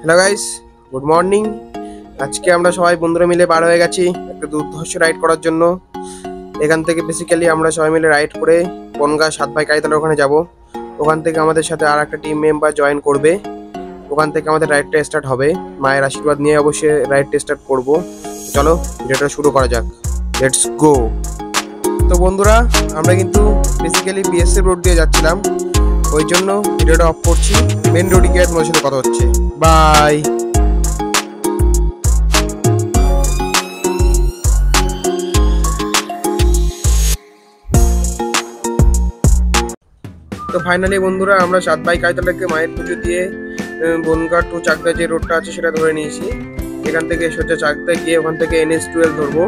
Hello guys, good morning. আজকে আমরা সবাই বন্ধুরা মিলে বার হয়ে গেছি একটা দুর্ধর্ষ রাইড করার জন্য। এখান থেকে বেসিক্যালি আমরা সবাই মিলে রাইড করে বনগাঁ 7 ভাই কালীতলার ওখানে যাব। ওখান থেকে আমাদের সাথে আর একটা টিম মেম্বার জয়েন করবে। ওখান থেকে আমাদের রাইডটা স্টার্ট হবে। মায়ের আশীর্বাদ নিয়ে অবশ্যই রাইডটা স্টার্ট করব। চলো ভিডিওটা শুরু করা যাক, লেটস গো। তো বন্ধুরা, আমরা কিন্তু বেসিক্যালি বিএসএফ রোড দিয়ে যাচ্ছিলাম, ওই জন্য ভিডিওটা অফ করছি। মেন রোডে গিয়ে তোমার সাথে কথা হচ্ছে। বাই। তো ফাইনালি বন্ধুরা, আমরা 7 ভাই কালীতলাকে মায়ের পুজো দিয়ে বনগাঁ টু চাকদা যে রোডটা আছে সেটা ধরে নিয়েছি। এখান থেকে সোজা চাকদা গিয়ে ওখান থেকে NH-12 ধরবো।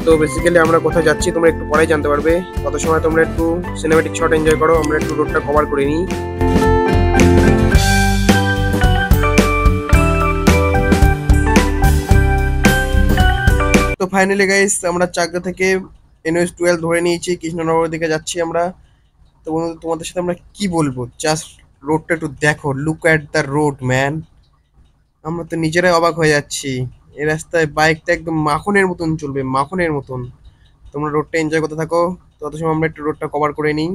তো বেসিক্যালি আমরা কোথায় যাচ্ছি তোমরা একটু পরেই জানতে পারবে। তত সময় তোমরা একটু সিনেমেটিক শট এনজয় করো, আমরা একটু রোডটা কভার করে নিই। তো ফাইনালি গাইস, আমরা চাকদা থেকে NH-12 ধরে নিয়েছি, কৃষ্ণনগরের দিকে যাচ্ছি আমরা। তো বন্ধু, তোমাদের সাথে আমরা কি বলবো, জাস্ট রোডটা একটু দেখো, look at the road man. আমরা তো নিজেরাই অবাক হয়ে যাচ্ছি। এই রাস্তায় বাইকটা একদম মাখনের মতন চলবে, মাখনের মতন। তোমরা রোডটা এনজয় করতে থাকো, তত সময় আমরা একটু রোডটা কভার করে নিই।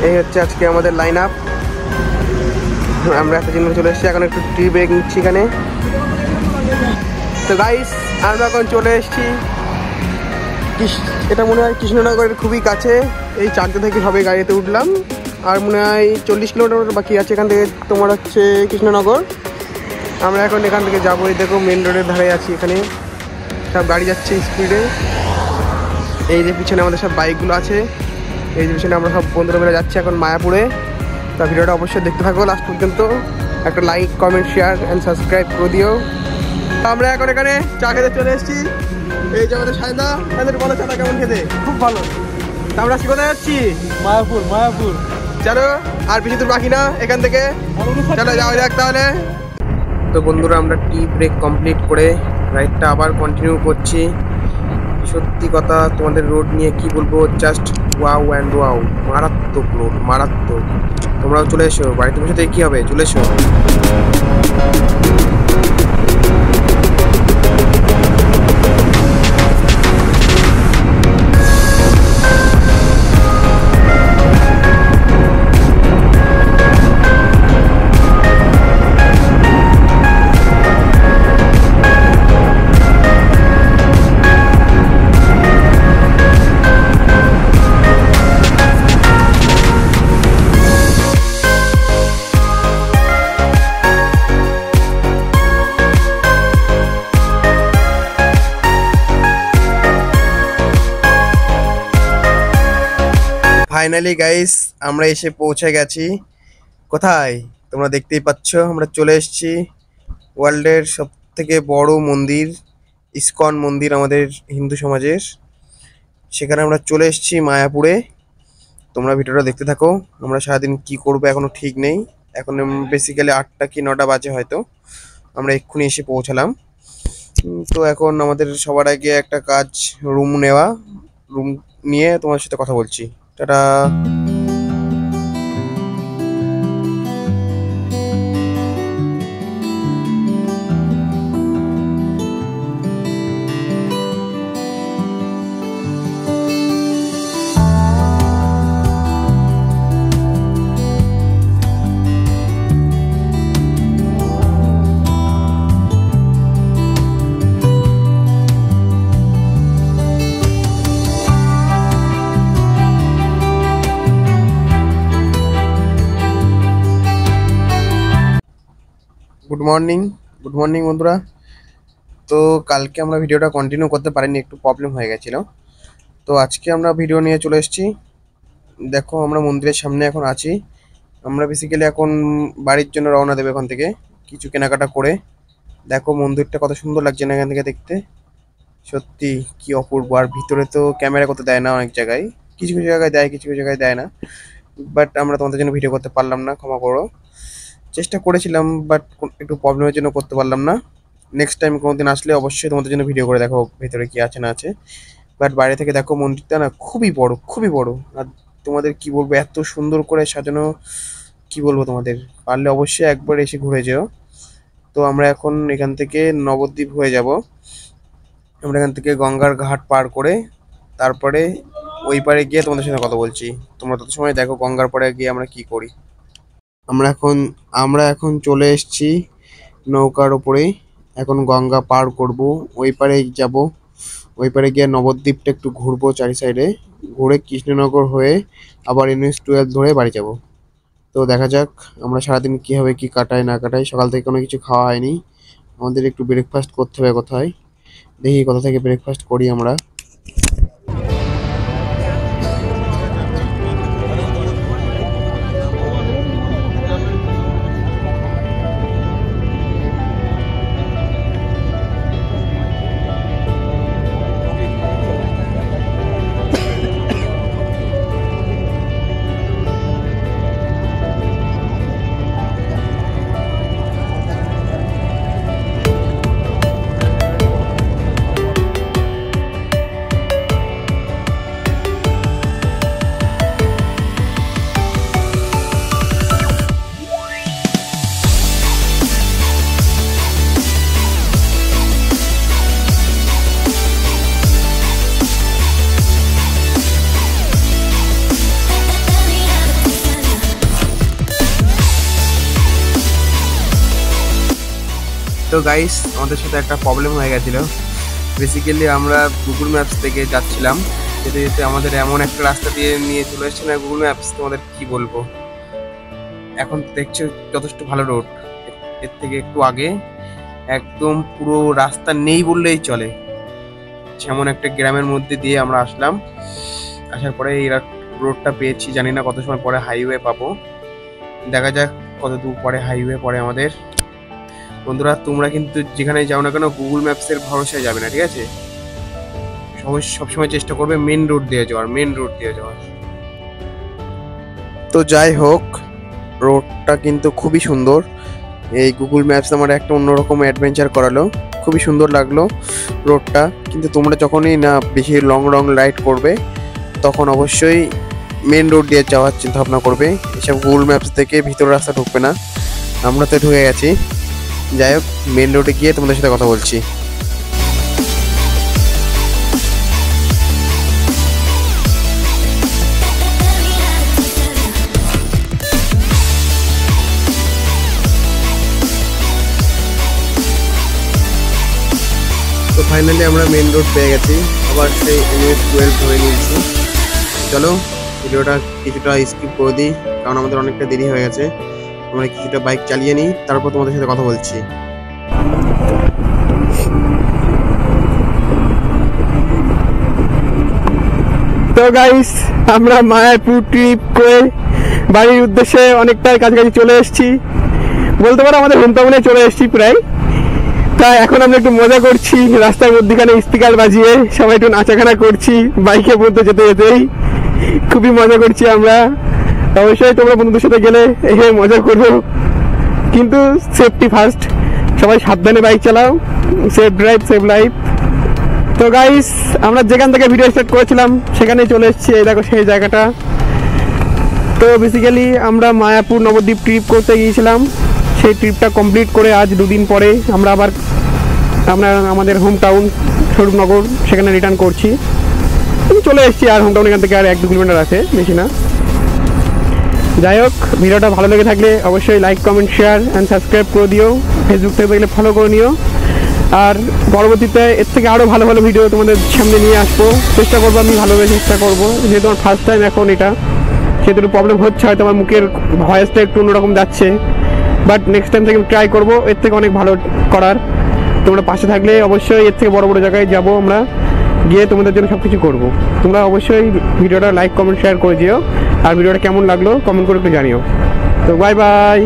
এই হচ্ছে আজকে আমাদের লাইন আপ। আমরা একটা জিনিস চলে এসেছি, এখন একটু টি ব্রেক নিচ্ছি এখানে। তো গাইস, আমরা এখন চলে এসেছি, এটা মনে হয় কৃষ্ণনগরের খুবই কাছে। এই চাকদা থেকে সবাই গাড়িতে উঠলাম, আর মনে হয় 40 কিলোমিটার বাকি আছে এখান থেকে তোমার হচ্ছে কৃষ্ণনগর। আমরা এখন এখান থেকে যাবো। এই দেখো মেন রোডের ধারে আছি, এখানে সব গাড়ি যাচ্ছে স্পিডে। এই যে পিছনে আমাদের সব বাইকগুলো আছে, এই যে পিছনে আমরা সব বন্ধুরা মিলে যাচ্ছি এখন মায়াপুরে। তা ভিডিওটা অবশ্যই দেখতে থাকো লাস্ট পর্যন্ত। একটা like, comment, share and subscribe করে দিও। আমরা এখন এখানে চা খেতে চলে এসেছি। এই যে আমাদের সাইদা, আমাদের বলো চাটা কেমন খেতে? খুব ভালো। তা আমরা কি কোথায় যাচ্ছি? মায়াপুর, মায়াপুর। চলো, আর বেশি দূর বাকি না এখান থেকে, চলো যাওয়া যাক তাহলে। তো বন্ধুরা, আমরা টি ব্রেক কমপ্লিট করে রাইডটা আবার কন্টিনিউ করছি। সত্যি কথা, তোমাদের রোড নিয়ে কি বলবো, জাস্ট ওয়াও অ্যান্ড ওয়াও। মারাত্মক রোড, মারাত্মক। তোমরাও চলে এসো, বাড়িতে বসে থেকে কি হবে, চলে এসো। ফাইনালি গাইস, আমরা এসে পৌঁছে গেছি। কোথায় তোমরা দেখতেই পাচ্ছ, আমরা চলে এসেছি ওয়ার্ল্ডের সব থেকে বড় মন্দির, ইসকন মন্দির আমাদের হিন্দু সমাজের। সেখানে আমরা চলে এসেছি মায়াপুরে। তোমরা ভিডিওটা দেখতে থাকো। আমরা সারাদিন কি করবো এখনো ঠিক নেই। এখন বেসিক্যালি 8টা কি 9টা বাজে হয়তো। আমরা এক্ষুনি এসে পৌঁছালাম। তো এখন আমাদের সবার আগে একটা কাজ, রুম নেওয়া। রুম নিয়ে তোমার সাথে কথা বলছি। Tata. Good morning, good morning বন্ধুরা। তো কালকে আমরা ভিডিওটা কন্টিনিউ করতে পারিনি, একটু প্রবলেম হয়ে গেছিলো। তো আজকে আমরা ভিডিও নিয়ে চলে এসেছি। দেখো আমরা মন্দিরের সামনে এখন আছি। আমরা বেসিক্যালি এখন বাড়ির জন্য রওনা দেবো এখান থেকে কিছু কেনাকাটা করে। দেখো মন্দিরটা কত সুন্দর লাগছে না এখান থেকে দেখতে, সত্যি কি অপূর্ব। আর ভিতরে তো ক্যামেরা করতে দেয় না, অনেক জায়গায় কিছু কিছু জায়গায় দেয়, কিছু কিছু জায়গায় দেয় না। বাট আমরা তোমাদের জন্য ভিডিও করতে পারলাম না, ক্ষমা করো। চেষ্টা করেছিলাম বাট একটু প্রবলেমের জন্য করতে পারলাম না। নেক্সট টাইম কোনোদিন আসলে অবশ্যই তোমাদের জন্য ভিডিও করে দেখো ভেতরে কি আছে না আছে। বাট বাইরে থেকে দেখো মন্দিরটা না খুবই বড়, খুবই বড়। আর তোমাদের কি বলবো, এত সুন্দর করে সাজানো, কি বলবো তোমাদের, পারলে অবশ্যই একবার এসে ঘুরে যেও। তো আমরা এখন এখান থেকে নবদ্বীপ হয়ে যাব। আমরা এখান থেকে গঙ্গার ঘাট পার করে তারপরে ওই পারে গিয়ে তোমাদের সাথে কথা বলছি। তোমরা তত সময় দেখো গঙ্গার পাড়ে গিয়ে আমরা কি করি। আমরা এখন চলে এসেছি নৌকার ওপরে, এখন গঙ্গা পার করব, ওই পারে যাব। ওই পারে গিয়ে নবদ্বীপটা একটু ঘুরবো চারি সাইডে, ঘুরে কৃষ্ণনগর হয়ে আবার NH-12 ধরে বাড়ি যাব। তো দেখা যাক আমরা সারাদিন কীভাবে কি কাটাই না কাটাই। সকাল থেকে কোনো কিছু খাওয়া হয়নি, আমাদের একটু ব্রেকফাস্ট করতে হবে কোথায়, দেখি কোথা থেকে ব্রেকফাস্ট করি আমরা। তো গাইস, আমাদের সাথে একটা প্রবলেম হয়ে গেছিলো। বেসিক্যালি আমরা গুগল ম্যাপস থেকে যাচ্ছিলাম, যেতে যেতে আমাদের এমন একটা রাস্তা দিয়ে নিয়ে চলে এসেছে না গুগল ম্যাপস, তোমাদের কি বলবো। এখন দেখছো যথেষ্ট ভালো রোড, এর থেকে একটু আগে একদম পুরো রাস্তা নেই বললেই চলে। এমন একটা গ্রামের মধ্যে দিয়ে আমরা আসলাম, আসার পরে এই রোডটা পেয়েছি, জানি না কত সময় পরে হাইওয়ে পাবো, দেখা যাক কত দূর পরে হাইওয়ে পরে আমাদের। বন্ধুরা, তোমরা কিন্তু যেখানে যাও না কেন গুগল ম্যাপসের ভরসায় যাবে না, ঠিক আছে? সবসময় চেষ্টা করবে মেন রোড দিয়ে যাওয়ার। তো যাই হোক, রোডটা কিন্তু খুবই সুন্দর। এই গুগল ম্যাপস আমার একটা অন্যরকম অ্যাডভেঞ্চার করালো, খুবই সুন্দর লাগলো রোডটা। কিন্তু তোমরা যখনই না বেশি লং রাইড করবে তখন অবশ্যই মেন রোড দিয়ে যাওয়ার চিন্তা ভাবনা করবে, এসব গুগল ম্যাপস থেকে ভিতর রাস্তা ঢুকবে না। আমরা তো ঢুকে গেছি। যাই হোক, মেন রোডে গিয়ে তোমাদের সাথে কথা বলছি। তো ফাইনালি আমরা মেন রোড পেয়ে গেছি, আবার সেই NH-12 ধরে নিয়েছি। চলো ভিডিওটা কিছুটা স্কিপ করে দিই, কারণ আমাদের অনেকটা দেরি হয়ে গেছে। আমরা কিছুটা বাইক চালিয়ে নিই, তারপর তোমাদের সাথে কথা বলছি। তো গাইস, আমরা মায়াপুর ট্রিপ করে বাড়ির উদ্দেশ্যে অনেকটাই কাছাকাছি চলে এসেছি, বলতে পারো আমাদের হোমটাউনে চলে এসেছি প্রায়। তাই এখন আমরা একটু মজা করছি, রাস্তার মধ্যখানে স্পিকার বাজিয়ে সবাই একটু নাচাখানা করছি বাইকে মধ্যে যেতে যেতেই, খুবই মজা করছি আমরা। অবশ্যই তোমরা বন্ধুদের সাথে গেলে এখানে মজা করবো, কিন্তু সেফটি ফার্স্ট, সবাই সাবধানে বাইক চালাও, সেফ ড্রাইভ সেফ লাইফ। তো গাইস, আমরা যেখান থেকে ভিডিও স্টার্ট করেছিলাম সেখানেই চলে এসেছি, এই দেখো সেই জায়গাটা। তো বেসিক্যালি আমরা মায়াপুর নবদ্বীপ ট্রিপ করতে গিয়েছিলাম, সেই ট্রিপটা কমপ্লিট করে আজ দুদিন পরে আমরা আমাদের হোম টাউন স্বরূপনগর সেখানে রিটার্ন করছি। চলে এসেছি, আর হোম টাউন এখান থেকে আর 1-2 কিলোমিটার আছে, বেশি না। যাই হোক, ভিডিওটা ভালো লেগে থাকলে অবশ্যই like comment share and subscribe করে দিও, ফেসবুক থেকে দেখলে ফলো করে নিও। আর পরবর্তীতে এর থেকে আরও ভালো ভালো ভিডিও তোমাদের সামনে নিয়ে আসবো, চেষ্টা করবো, আমি ভালোভাবে চেষ্টা করবো। যেহেতু আমার ফার্স্ট টাইম এখন এটা, সেহেতু প্রবলেম হচ্ছে, হয়তো আমার মুখের ভয়েসটা একটু অন্যরকম যাচ্ছে, বাট নেক্সট টাইম থেকে আমি ট্রাই করবো এর থেকে অনেক ভালো করার। তোমরা পাশে থাকলে অবশ্যই এর থেকে বড় বড় জায়গায় যাবো আমরা, গিয়ে তোমাদের জন্য সব কিছু করবো। তোমরা অবশ্যই ভিডিওটা লাইক কমেন্ট শেয়ার করে দিও, আর ভিডিওটা কেমন লাগলো কমেন্ট করে একটু জানিও। তো বাই বাই।